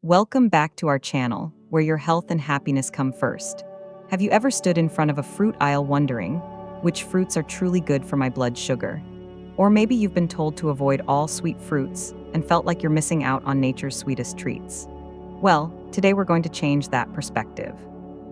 Welcome back to our channel, where your health and happiness come first. Have you ever stood in front of a fruit aisle wondering which fruits are truly good for my blood sugar? Or maybe you've been told to avoid all sweet fruits and felt like you're missing out on nature's sweetest treats. Well, today we're going to change that perspective.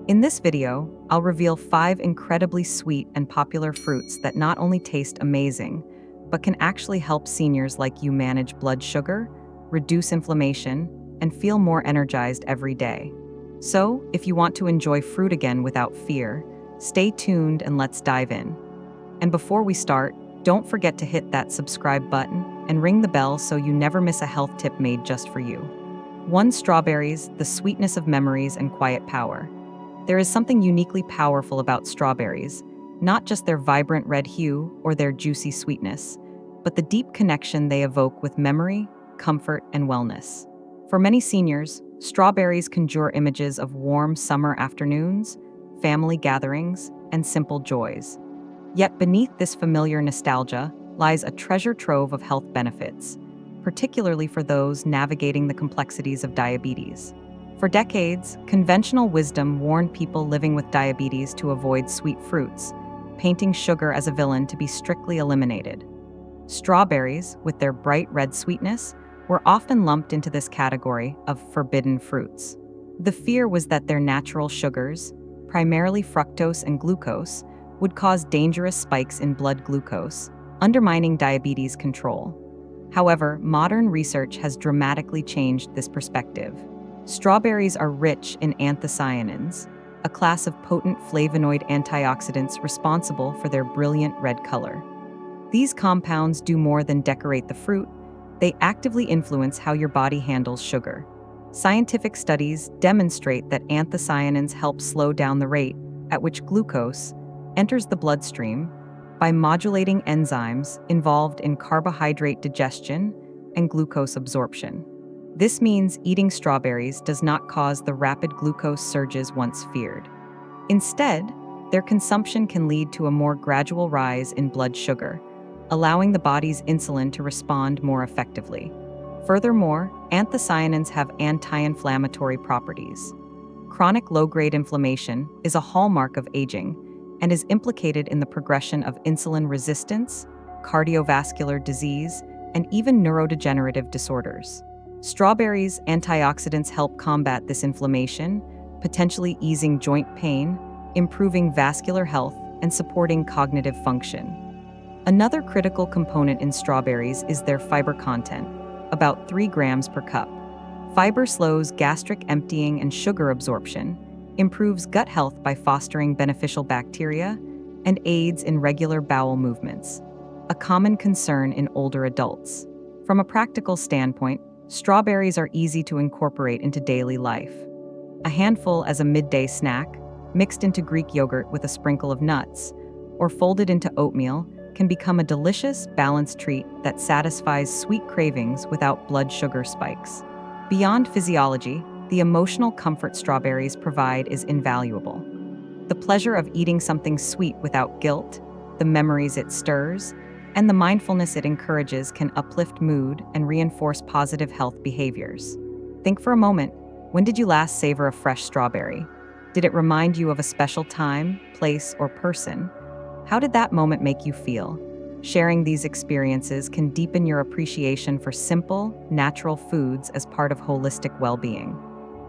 In this video, I'll reveal 5 incredibly sweet and popular fruits that not only taste amazing, but can actually help seniors like you manage blood sugar, reduce inflammation, and feel more energized every day. So, if you want to enjoy fruit again without fear, stay tuned and let's dive in. And before we start, don't forget to hit that subscribe button and ring the bell so you never miss a health tip made just for you. 1. Strawberries, the sweetness of memories and quiet power. There is something uniquely powerful about strawberries, not just their vibrant red hue or their juicy sweetness, but the deep connection they evoke with memory, comfort, and wellness. For many seniors, strawberries conjure images of warm summer afternoons, family gatherings, and simple joys. Yet beneath this familiar nostalgia lies a treasure trove of health benefits, particularly for those navigating the complexities of diabetes. For decades, conventional wisdom warned people living with diabetes to avoid sweet fruits, painting sugar as a villain to be strictly eliminated. Strawberries, with their bright red sweetness, were often lumped into this category of forbidden fruits. The fear was that their natural sugars, primarily fructose and glucose, would cause dangerous spikes in blood glucose, undermining diabetes control. However, modern research has dramatically changed this perspective. Strawberries are rich in anthocyanins, a class of potent flavonoid antioxidants responsible for their brilliant red color. These compounds do more than decorate the fruit. They actively influence how your body handles sugar. Scientific studies demonstrate that anthocyanins help slow down the rate at which glucose enters the bloodstream by modulating enzymes involved in carbohydrate digestion and glucose absorption. This means eating strawberries does not cause the rapid glucose surges once feared. Instead, their consumption can lead to a more gradual rise in blood sugar, allowing the body's insulin to respond more effectively. Furthermore, anthocyanins have anti-inflammatory properties. Chronic low-grade inflammation is a hallmark of aging and is implicated in the progression of insulin resistance, cardiovascular disease, and even neurodegenerative disorders. Strawberries' antioxidants help combat this inflammation, potentially easing joint pain, improving vascular health, and supporting cognitive function. Another critical component in strawberries is their fiber content, about 3 grams per cup. Fiber slows gastric emptying and sugar absorption, improves gut health by fostering beneficial bacteria, and aids in regular bowel movements, a common concern in older adults. From a practical standpoint, strawberries are easy to incorporate into daily life. A handful as a midday snack, mixed into Greek yogurt with a sprinkle of nuts, or folded into oatmeal, can become a delicious, balanced treat that satisfies sweet cravings without blood sugar spikes. Beyond physiology, the emotional comfort strawberries provide is invaluable. The pleasure of eating something sweet without guilt, the memories it stirs, and the mindfulness it encourages can uplift mood and reinforce positive health behaviors. Think for a moment, when did you last savor a fresh strawberry? Did it remind you of a special time, place, or person? How did that moment make you feel? Sharing these experiences can deepen your appreciation for simple, natural foods as part of holistic well-being.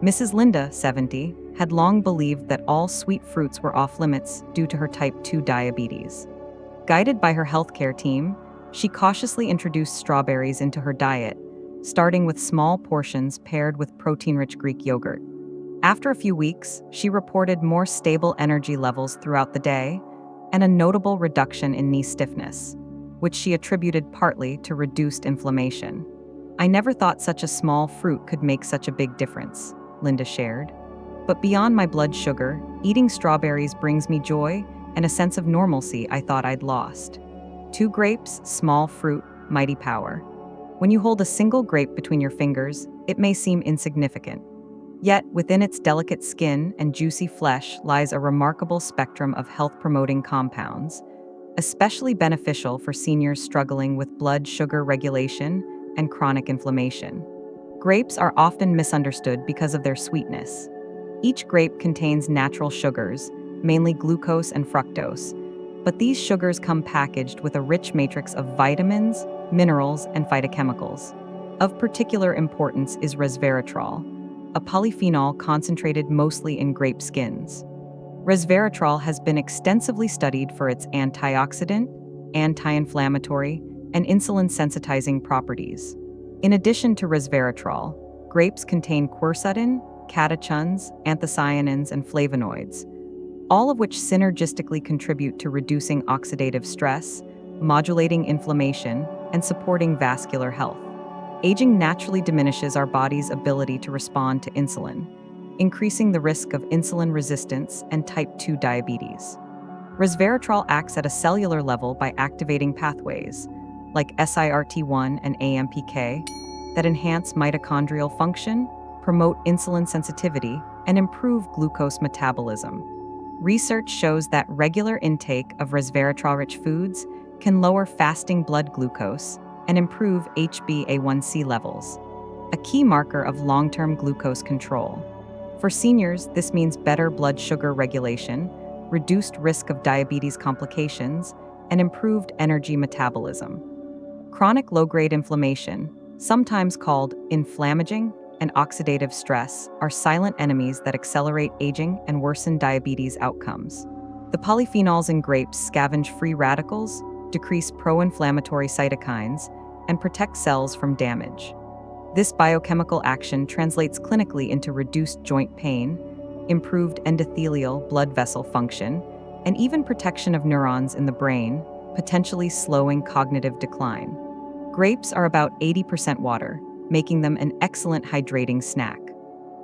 Mrs. Linda, 70, had long believed that all sweet fruits were off-limits due to her type 2 diabetes. Guided by her healthcare team, she cautiously introduced strawberries into her diet, starting with small portions paired with protein-rich Greek yogurt. After a few weeks, she reported more stable energy levels throughout the day, and a notable reduction in knee stiffness, which she attributed partly to reduced inflammation. "I never thought such a small fruit could make such a big difference," Linda shared. "But beyond my blood sugar, eating strawberries brings me joy and a sense of normalcy I thought I'd lost." 2 grapes, small fruit, mighty power. When you hold a single grape between your fingers, it may seem insignificant. Yet, within its delicate skin and juicy flesh lies a remarkable spectrum of health-promoting compounds, especially beneficial for seniors struggling with blood sugar regulation and chronic inflammation. Grapes are often misunderstood because of their sweetness. Each grape contains natural sugars, mainly glucose and fructose, but these sugars come packaged with a rich matrix of vitamins, minerals, and phytochemicals. Of particular importance is resveratrol, a polyphenol concentrated mostly in grape skins. Resveratrol has been extensively studied for its antioxidant, anti-inflammatory, and insulin-sensitizing properties. In addition to resveratrol, grapes contain quercetin, catechins, anthocyanins, and flavonoids, all of which synergistically contribute to reducing oxidative stress, modulating inflammation, and supporting vascular health. Aging naturally diminishes our body's ability to respond to insulin, increasing the risk of insulin resistance and type 2 diabetes. Resveratrol acts at a cellular level by activating pathways, like SIRT1 and AMPK, that enhance mitochondrial function, promote insulin sensitivity, and improve glucose metabolism. Research shows that regular intake of resveratrol-rich foods can lower fasting blood glucose and improve HbA1c levels, a key marker of long-term glucose control. For seniors, this means better blood sugar regulation, reduced risk of diabetes complications, and improved energy metabolism. Chronic low-grade inflammation, sometimes called inflammaging and oxidative stress, are silent enemies that accelerate aging and worsen diabetes outcomes. The polyphenols in grapes scavenge free radicals, decrease pro-inflammatory cytokines, and protect cells from damage. This biochemical action translates clinically into reduced joint pain, improved endothelial blood vessel function, and even protection of neurons in the brain, potentially slowing cognitive decline. Grapes are about 80% water, making them an excellent hydrating snack.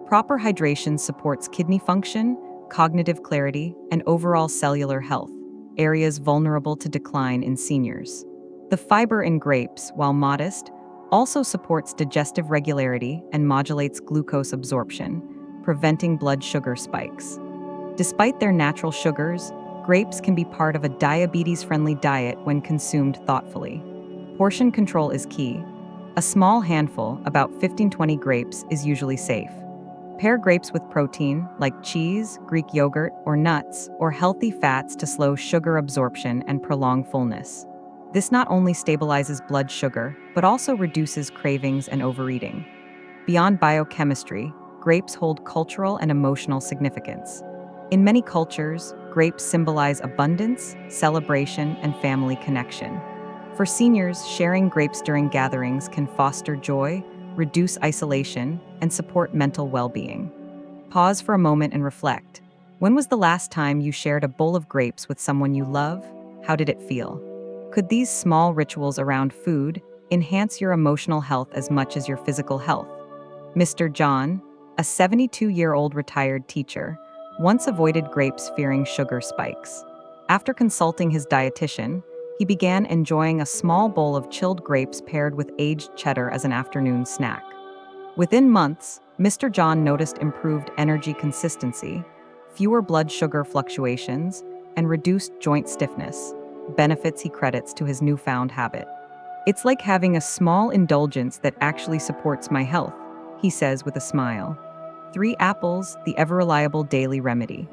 Proper hydration supports kidney function, cognitive clarity, and overall cellular health, areas vulnerable to decline in seniors. The fiber in grapes, while modest, also supports digestive regularity and modulates glucose absorption, preventing blood sugar spikes. Despite their natural sugars, grapes can be part of a diabetes-friendly diet when consumed thoughtfully. Portion control is key. A small handful, about 15-20 grapes, is usually safe. Pair grapes with protein, like cheese, Greek yogurt, or nuts, or healthy fats to slow sugar absorption and prolong fullness. This not only stabilizes blood sugar, but also reduces cravings and overeating. Beyond biochemistry, grapes hold cultural and emotional significance. In many cultures, grapes symbolize abundance, celebration, and family connection. For seniors, sharing grapes during gatherings can foster joy, reduce isolation, and support mental well-being. Pause for a moment and reflect. When was the last time you shared a bowl of grapes with someone you love? How did it feel? Could these small rituals around food enhance your emotional health as much as your physical health? Mr. John, a 72-year-old retired teacher, once avoided grapes fearing sugar spikes. After consulting his dietitian, he began enjoying a small bowl of chilled grapes paired with aged cheddar as an afternoon snack. Within months, Mr. John noticed improved energy consistency, fewer blood sugar fluctuations, and reduced joint stiffness, benefits he credits to his newfound habit. "It's like having a small indulgence that actually supports my health," he says with a smile. 3 apples, the ever-reliable daily remedy.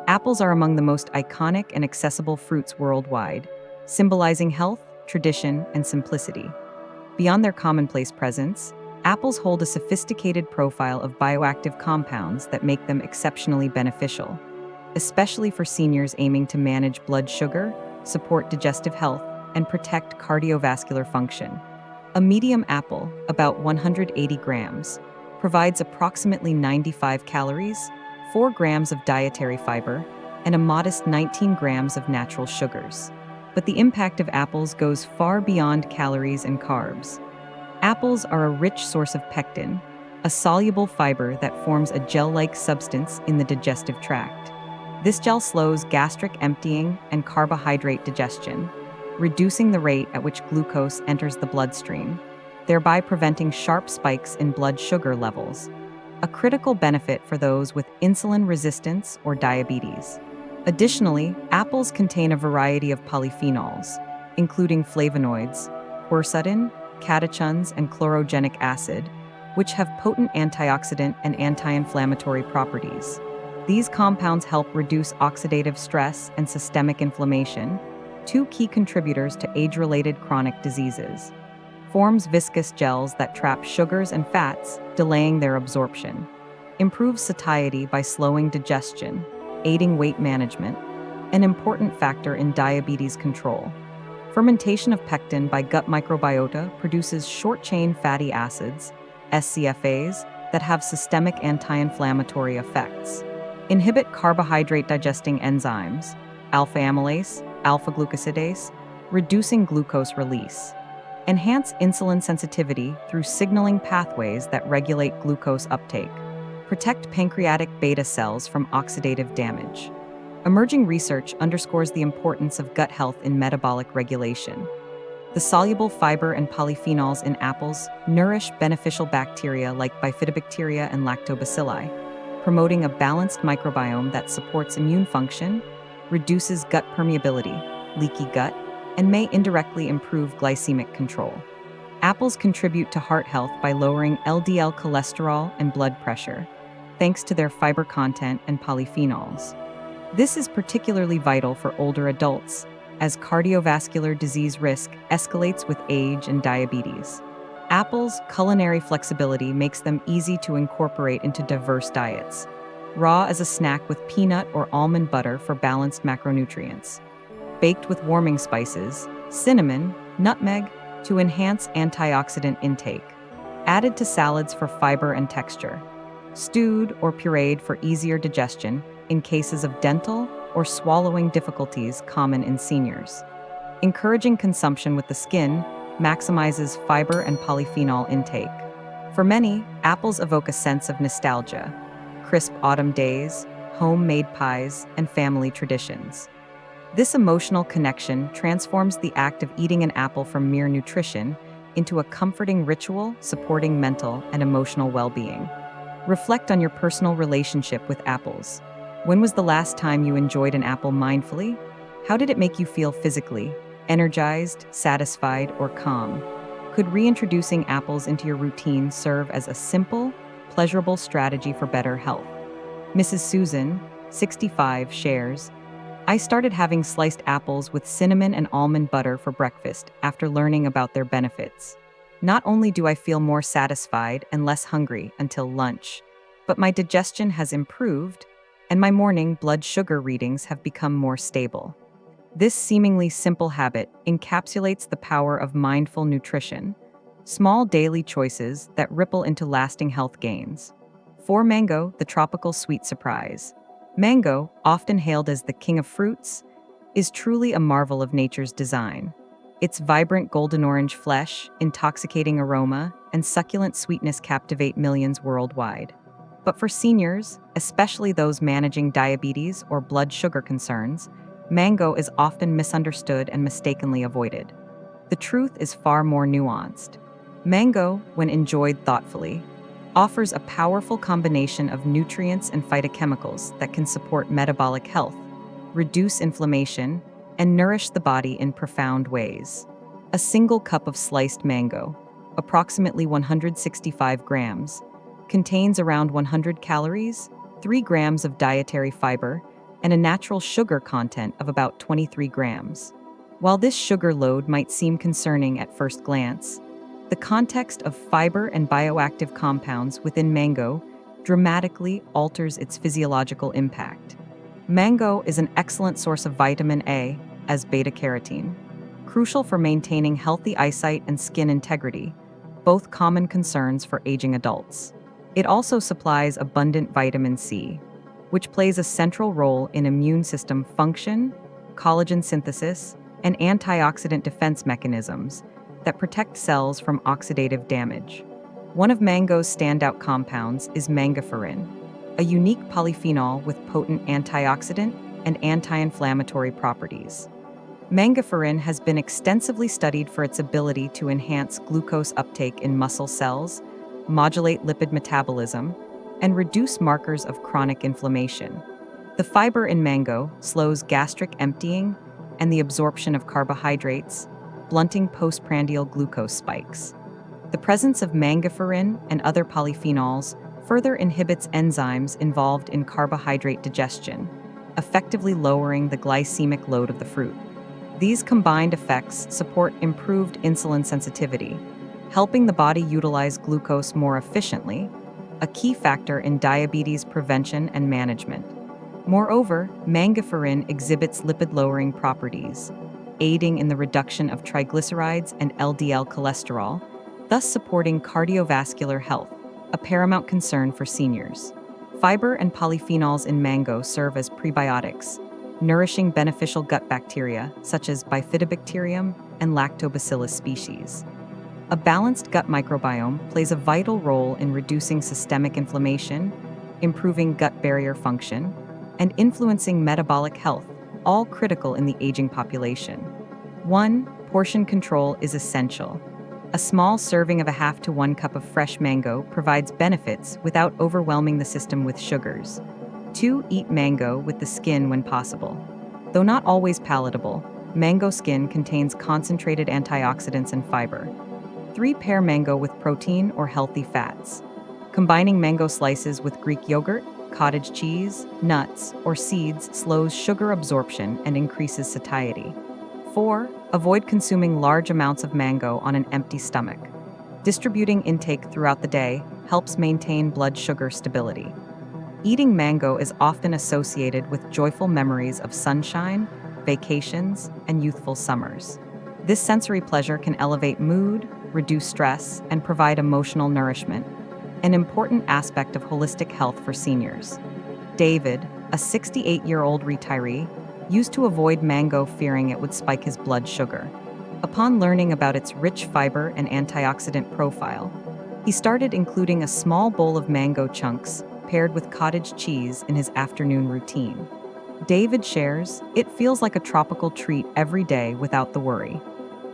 Apples are among the most iconic and accessible fruits worldwide, symbolizing health, tradition, and simplicity. Beyond their commonplace presence, apples hold a sophisticated profile of bioactive compounds that make them exceptionally beneficial, especially for seniors aiming to manage blood sugar, support digestive health, and protect cardiovascular function. A medium apple, about 180 grams, provides approximately 95 calories, 4 grams of dietary fiber, and a modest 19 grams of natural sugars. But the impact of apples goes far beyond calories and carbs. Apples are a rich source of pectin, a soluble fiber that forms a gel-like substance in the digestive tract. This gel slows gastric emptying and carbohydrate digestion, reducing the rate at which glucose enters the bloodstream, thereby preventing sharp spikes in blood sugar levels, a critical benefit for those with insulin resistance or diabetes. Additionally, apples contain a variety of polyphenols, including flavonoids, quercetin, catechins, and chlorogenic acid, which have potent antioxidant and anti-inflammatory properties. These compounds help reduce oxidative stress and systemic inflammation, two key contributors to age-related chronic diseases. Forms viscous gels that trap sugars and fats, delaying their absorption. Improves satiety by slowing digestion, aiding weight management, an important factor in diabetes control. Fermentation of pectin by gut microbiota produces short-chain fatty acids, SCFAs, that have systemic anti-inflammatory effects. Inhibit carbohydrate-digesting enzymes, alpha-amylase, alpha-glucosidase, reducing glucose release. Enhance insulin sensitivity through signaling pathways that regulate glucose uptake. Protect pancreatic beta cells from oxidative damage. Emerging research underscores the importance of gut health in metabolic regulation. The soluble fiber and polyphenols in apples nourish beneficial bacteria like bifidobacteria and lactobacilli, promoting a balanced microbiome that supports immune function, reduces gut permeability, leaky gut, and may indirectly improve glycemic control. Apples contribute to heart health by lowering LDL cholesterol and blood pressure, thanks to their fiber content and polyphenols. This is particularly vital for older adults, as cardiovascular disease risk escalates with age and diabetes. Apples' culinary flexibility makes them easy to incorporate into diverse diets. Raw as a snack with peanut or almond butter for balanced macronutrients. Baked with warming spices, cinnamon, nutmeg, to enhance antioxidant intake. Added to salads for fiber and texture. Stewed or pureed for easier digestion in cases of dental or swallowing difficulties common in seniors. Encouraging consumption with the skin maximizes fiber and polyphenol intake. For many, apples evoke a sense of nostalgia, crisp autumn days, homemade pies, and family traditions. This emotional connection transforms the act of eating an apple from mere nutrition into a comforting ritual supporting mental and emotional well-being. Reflect on your personal relationship with apples. When was the last time you enjoyed an apple mindfully? How did it make you feel physically? Energized, satisfied, or calm? Could reintroducing apples into your routine serve as a simple, pleasurable strategy for better health? Mrs. Susan, 65, shares, I started having sliced apples with cinnamon and almond butter for breakfast after learning about their benefits. Not only do I feel more satisfied and less hungry until lunch, but my digestion has improved and my morning blood sugar readings have become more stable. This seemingly simple habit encapsulates the power of mindful nutrition, small daily choices that ripple into lasting health gains. For mango, the tropical sweet surprise. Mango, often hailed as the king of fruits, is truly a marvel of nature's design. Its vibrant golden orange flesh, intoxicating aroma, and succulent sweetness captivate millions worldwide. But for seniors, especially those managing diabetes or blood sugar concerns, mango is often misunderstood and mistakenly avoided. The truth is far more nuanced. Mango, when enjoyed thoughtfully, offers a powerful combination of nutrients and phytochemicals that can support metabolic health, reduce inflammation, and nourish the body in profound ways. A single cup of sliced mango, approximately 165 grams, contains around 100 calories, 3 grams of dietary fiber, and a natural sugar content of about 23 grams. While this sugar load might seem concerning at first glance, the context of fiber and bioactive compounds within mango dramatically alters its physiological impact. Mango is an excellent source of vitamin A, as beta-carotene, crucial for maintaining healthy eyesight and skin integrity, both common concerns for aging adults. It also supplies abundant vitamin C, which plays a central role in immune system function, collagen synthesis, and antioxidant defense mechanisms that protect cells from oxidative damage. One of mango's standout compounds is mangaferin, a unique polyphenol with potent antioxidant and anti-inflammatory properties. Mangaferin has been extensively studied for its ability to enhance glucose uptake in muscle cells, modulate lipid metabolism, and reduce markers of chronic inflammation. The fiber in mango slows gastric emptying and the absorption of carbohydrates, blunting postprandial glucose spikes. The presence of mangiferin and other polyphenols further inhibits enzymes involved in carbohydrate digestion, effectively lowering the glycemic load of the fruit. These combined effects support improved insulin sensitivity, helping the body utilize glucose more efficiently, a key factor in diabetes prevention and management. Moreover, mangiferin exhibits lipid-lowering properties, aiding in the reduction of triglycerides and LDL cholesterol, thus supporting cardiovascular health, a paramount concern for seniors. Fiber and polyphenols in mango serve as prebiotics, nourishing beneficial gut bacteria such as Bifidobacterium and Lactobacillus species. A balanced gut microbiome plays a vital role in reducing systemic inflammation, improving gut barrier function, and influencing metabolic health, all critical in the aging population. 1. Portion control is essential. A small serving of a half to 1 cup of fresh mango provides benefits without overwhelming the system with sugars. 2. Eat mango with the skin when possible. Though not always palatable, mango skin contains concentrated antioxidants and fiber. 3. Pair mango with protein or healthy fats. Combining mango slices with Greek yogurt, cottage cheese, nuts, or seeds slows sugar absorption and increases satiety. 4. Avoid consuming large amounts of mango on an empty stomach. Distributing intake throughout the day helps maintain blood sugar stability. Eating mango is often associated with joyful memories of sunshine, vacations, and youthful summers. This sensory pleasure can elevate mood, reduce stress, and provide emotional nourishment, an important aspect of holistic health for seniors. David, a 68-year-old retiree, used to avoid mango fearing it would spike his blood sugar. Upon learning about its rich fiber and antioxidant profile, he started including a small bowl of mango chunks paired with cottage cheese in his afternoon routine. David shares, "It feels like a tropical treat every day without the worry.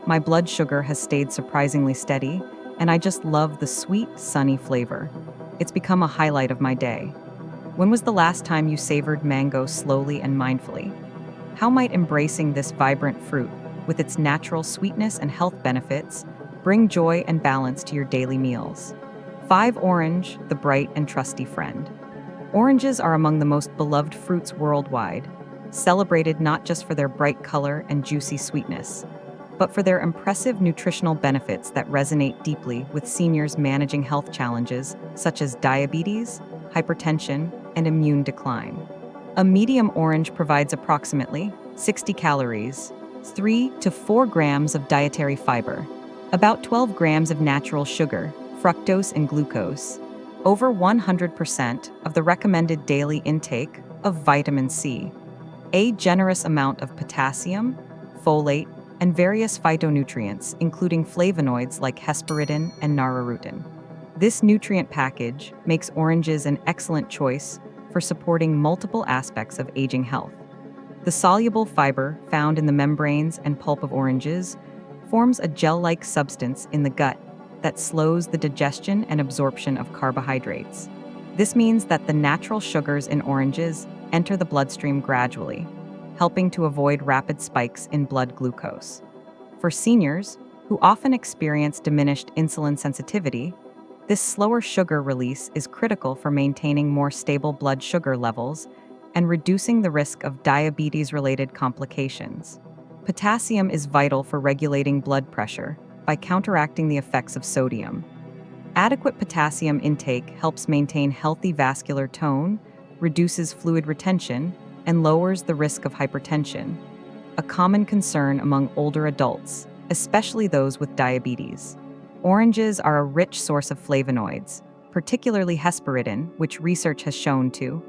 My blood sugar has stayed surprisingly steady, and I just love the sweet, sunny flavor. It's become a highlight of my day." When was the last time you savored mango slowly and mindfully? How might embracing this vibrant fruit, with its natural sweetness and health benefits, bring joy and balance to your daily meals? 5. Orange, the bright and trusty friend. Oranges are among the most beloved fruits worldwide, celebrated not just for their bright color and juicy sweetness, but for their impressive nutritional benefits that resonate deeply with seniors managing health challenges such as diabetes, hypertension, and immune decline. A medium orange provides approximately 60 calories, 3 to 4 grams of dietary fiber, about 12 grams of natural sugar, fructose and glucose, over 100% of the recommended daily intake of vitamin C, a generous amount of potassium, folate, and various phytonutrients, including flavonoids like hesperidin and narrowrutin. This nutrient package makes oranges an excellent choice for supporting multiple aspects of aging health. The soluble fiber found in the membranes and pulp of oranges forms a gel-like substance in the gut that slows the digestion and absorption of carbohydrates. This means that the natural sugars in oranges enter the bloodstream gradually, helping to avoid rapid spikes in blood glucose. For seniors, who often experience diminished insulin sensitivity, this slower sugar release is critical for maintaining more stable blood sugar levels and reducing the risk of diabetes-related complications. Potassium is vital for regulating blood pressure by counteracting the effects of sodium. Adequate potassium intake helps maintain healthy vascular tone, reduces fluid retention, and lowers the risk of hypertension, a common concern among older adults, especially those with diabetes. Oranges are a rich source of flavonoids, particularly hesperidin, which research has shown to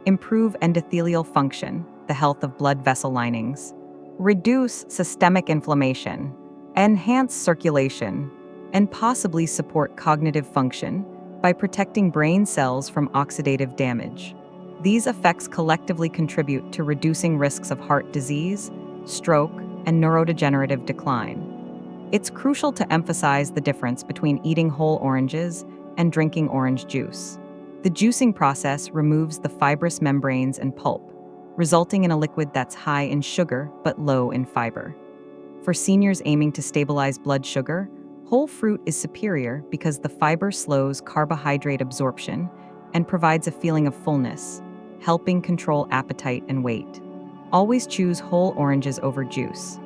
improve endothelial function, the health of blood vessel linings, reduce systemic inflammation, enhance circulation, and possibly support cognitive function by protecting brain cells from oxidative damage. These effects collectively contribute to reducing risks of heart disease, stroke, and neurodegenerative decline. It's crucial to emphasize the difference between eating whole oranges and drinking orange juice. The juicing process removes the fibrous membranes and pulp, resulting in a liquid that's high in sugar but low in fiber. For seniors aiming to stabilize blood sugar, Whole fruit is superior because the fiber slows carbohydrate absorption and provides a feeling of fullness, helping control appetite and weight. Always choose whole oranges over juice.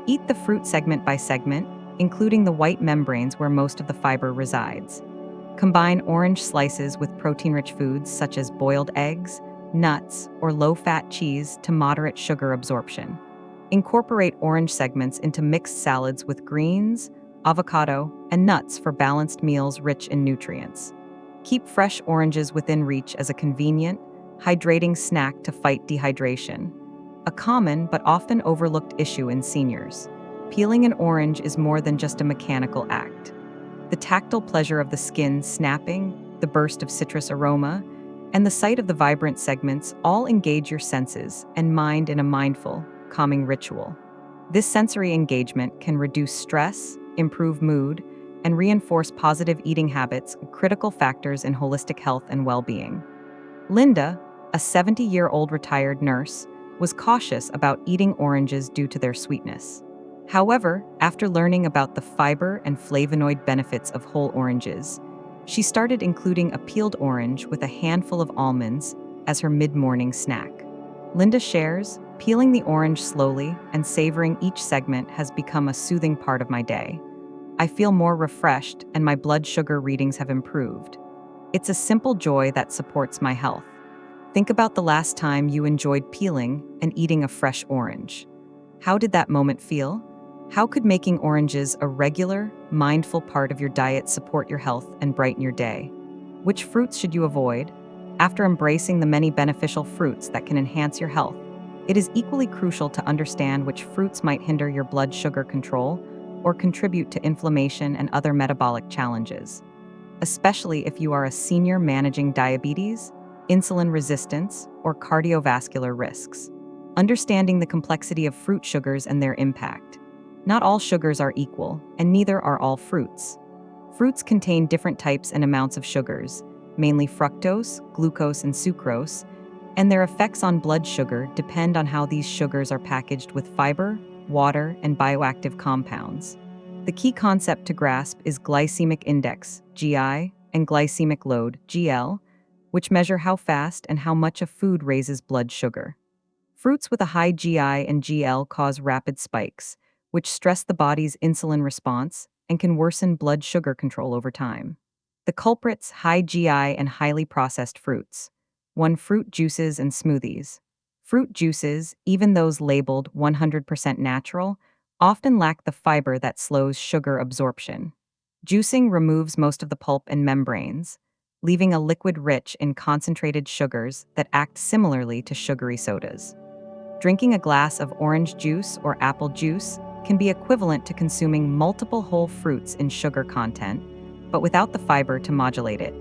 Eat the fruit segment by segment, including the white membranes where most of the fiber resides. Combine orange slices with protein-rich foods such as boiled eggs, nuts, or low-fat cheese to moderate sugar absorption. Incorporate orange segments into mixed salads with greens, avocado, and nuts for balanced meals rich in nutrients. Keep fresh oranges within reach as a convenient, hydrating snack to fight dehydration, a common but often overlooked issue in seniors. Peeling an orange is more than just a mechanical act. The tactile pleasure of the skin snapping, the burst of citrus aroma, and the sight of the vibrant segments all engage your senses and mind in a mindful, calming ritual. This sensory engagement can reduce stress, improve mood, and reinforce positive eating habits, critical factors in holistic health and well-being. Linda, a 70-year-old retired nurse, was cautious about eating oranges due to their sweetness. However, after learning about the fiber and flavonoid benefits of whole oranges, she started including a peeled orange with a handful of almonds as her mid-morning snack. Linda shares, peeling the orange slowly and savoring each segment has become a soothing part of my day. I feel more refreshed and my blood sugar readings have improved. It's a simple joy that supports my health. Think about the last time you enjoyed peeling and eating a fresh orange. How did that moment feel? How could making oranges a regular, mindful part of your diet support your health and brighten your day? Which fruits should you avoid? After embracing the many beneficial fruits that can enhance your health, it is equally crucial to understand which fruits might hinder your blood sugar control or contribute to inflammation and other metabolic challenges. Especially if you are a senior managing diabetes, insulin resistance, or cardiovascular risks. Understanding the complexity of fruit sugars and their impact. Not all sugars are equal, and neither are all fruits. Fruits contain different types and amounts of sugars, mainly fructose, glucose, and sucrose, and their effects on blood sugar depend on how these sugars are packaged with fiber, water, and bioactive compounds. The key concept to grasp is glycemic index, GI, and glycemic load, GL, which measure how fast and how much a food raises blood sugar. Fruits with a high GI and GL cause rapid spikes, which stress the body's insulin response and can worsen blood sugar control over time. The culprits: high GI and highly processed fruits. 1. Fruit juices and smoothies. Fruit juices, even those labeled 100% natural, often lack the fiber that slows sugar absorption. Juicing removes most of the pulp and membranes, leaving a liquid rich in concentrated sugars that act similarly to sugary sodas. Drinking a glass of orange juice or apple juice can be equivalent to consuming multiple whole fruits in sugar content, but without the fiber to modulate it.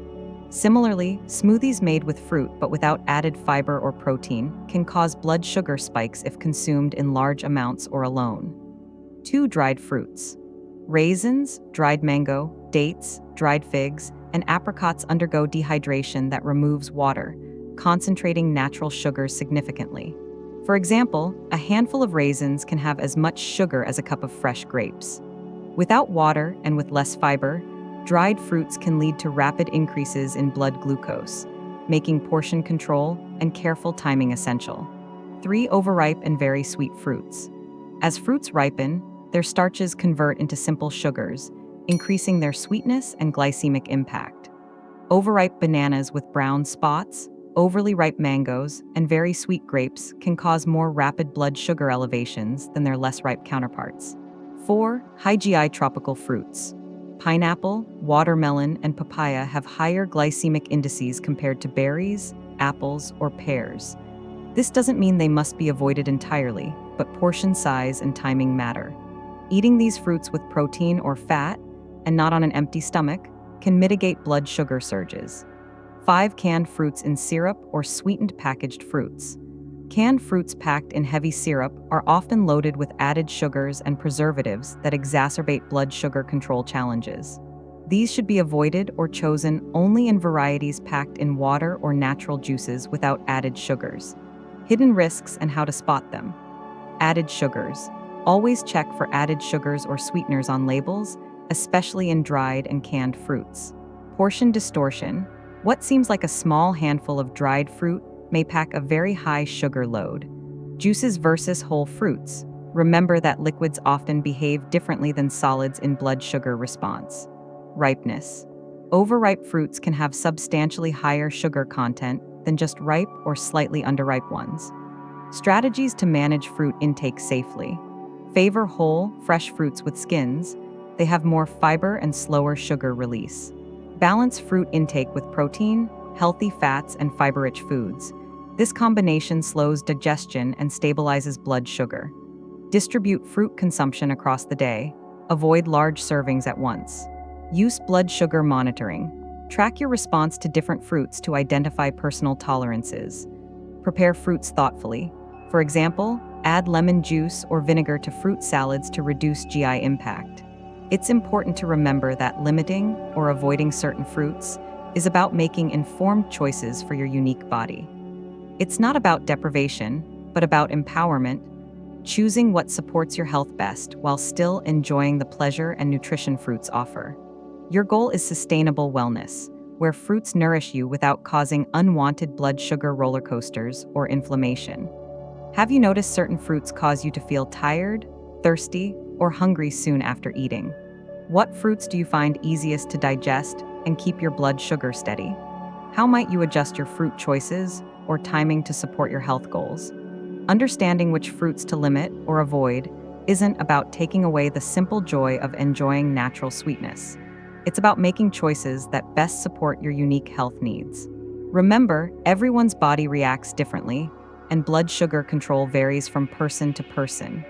Similarly, smoothies made with fruit but without added fiber or protein can cause blood sugar spikes if consumed in large amounts or alone. 2. Dried fruits. Raisins, dried mango, dates, dried figs, and apricots undergo dehydration that removes water, concentrating natural sugars significantly. For example, a handful of raisins can have as much sugar as a cup of fresh grapes. Without water and with less fiber, dried fruits can lead to rapid increases in blood glucose, making portion control and careful timing essential. 3. Overripe and very sweet fruits. As fruits ripen, their starches convert into simple sugars, increasing their sweetness and glycemic impact. Overripe bananas with brown spots, overly ripe mangoes, and very sweet grapes can cause more rapid blood sugar elevations than their less ripe counterparts. 4. High GI tropical fruits. Pineapple, watermelon, and papaya have higher glycemic indices compared to berries, apples, or pears. This doesn't mean they must be avoided entirely, but portion size and timing matter. Eating these fruits with protein or fat, and not on an empty stomach, can mitigate blood sugar surges. 5. Canned fruits in syrup or sweetened packaged fruits. Canned fruits packed in heavy syrup are often loaded with added sugars and preservatives that exacerbate blood sugar control challenges. These should be avoided or chosen only in varieties packed in water or natural juices without added sugars. Hidden risks and how to spot them. Added sugars. Always check for added sugars or sweeteners on labels, especially in dried and canned fruits. Portion distortion. What seems like a small handful of dried fruit may pack a very high sugar load. Juices versus whole fruits. Remember that liquids often behave differently than solids in blood sugar response. Ripeness. Overripe fruits can have substantially higher sugar content than just ripe or slightly underripe ones. Strategies to manage fruit intake safely. Favor whole, fresh fruits with skins. They have more fiber and slower sugar release. Balance fruit intake with protein, healthy fats, and fiber-rich foods. This combination slows digestion and stabilizes blood sugar. Distribute fruit consumption across the day. Avoid large servings at once. Use blood sugar monitoring. Track your response to different fruits to identify personal tolerances. Prepare fruits thoughtfully. For example, add lemon juice or vinegar to fruit salads to reduce GI impact. It's important to remember that limiting or avoiding certain fruits is about making informed choices for your unique body. It's not about deprivation, but about empowerment, choosing what supports your health best while still enjoying the pleasure and nutrition fruits offer. Your goal is sustainable wellness, where fruits nourish you without causing unwanted blood sugar roller coasters or inflammation. Have you noticed certain fruits cause you to feel tired, thirsty, or hungry soon after eating? What fruits do you find easiest to digest and keep your blood sugar steady? How might you adjust your fruit choices or timing to support your health goals? Understanding which fruits to limit or avoid isn't about taking away the simple joy of enjoying natural sweetness. It's about making choices that best support your unique health needs. Remember, everyone's body reacts differently, and blood sugar control varies from person to person.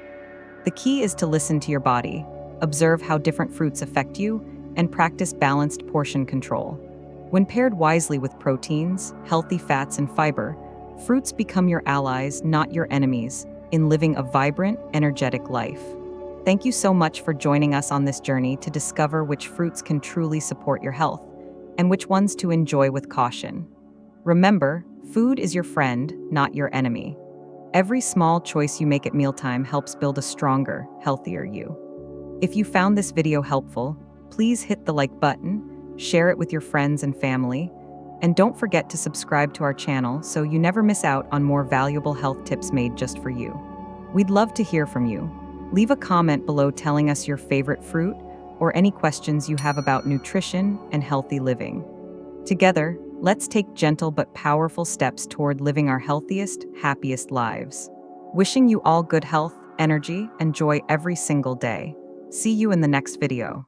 The key is to listen to your body, observe how different fruits affect you, and practice balanced portion control. When paired wisely with proteins, healthy fats, and fiber, fruits become your allies, not your enemies, in living a vibrant, energetic life. Thank you so much for joining us on this journey to discover which fruits can truly support your health and which ones to enjoy with caution. Remember, food is your friend, not your enemy. Every small choice you make at mealtime helps build a stronger, healthier you. If you found this video helpful, please hit the like button, share it with your friends and family, and don't forget to subscribe to our channel so you never miss out on more valuable health tips made just for you. We'd love to hear from you. Leave a comment below telling us your favorite fruit or any questions you have about nutrition and healthy living. Together, let's take gentle but powerful steps toward living our healthiest, happiest lives. Wishing you all good health, energy, and joy every single day. See you in the next video.